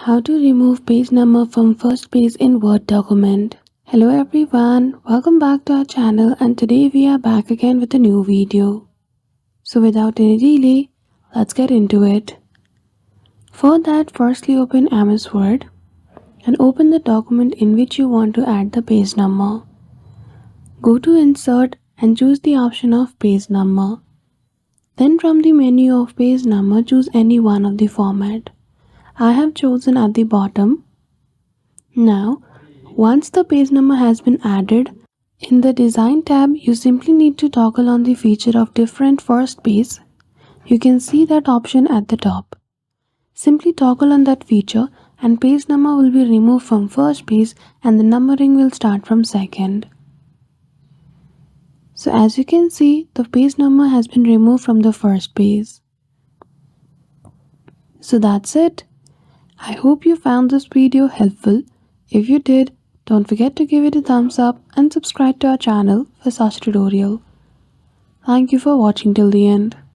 How to remove page number from first page in Word document. Hello everyone, welcome back to our channel and today we are back again with a new video. So without any delay, let's get into it. For that, firstly open MS Word and open the document in which you want to add the page number. Go to Insert and choose the option of page number. Then from the menu of page number, choose any one of the format. I have chosen at the bottom. Now, once the page number has been added, in the Design tab, you simply need to toggle on the feature of different first page. You can see that option at the top. Simply toggle on that feature and page number will be removed from first page and the numbering will start from second. So as you can see, the page number has been removed from the first page. So that's it. I hope you found this video helpful. If you did, don't forget to give it a thumbs up and subscribe to our channel for such tutorial. Thank you for watching till the end.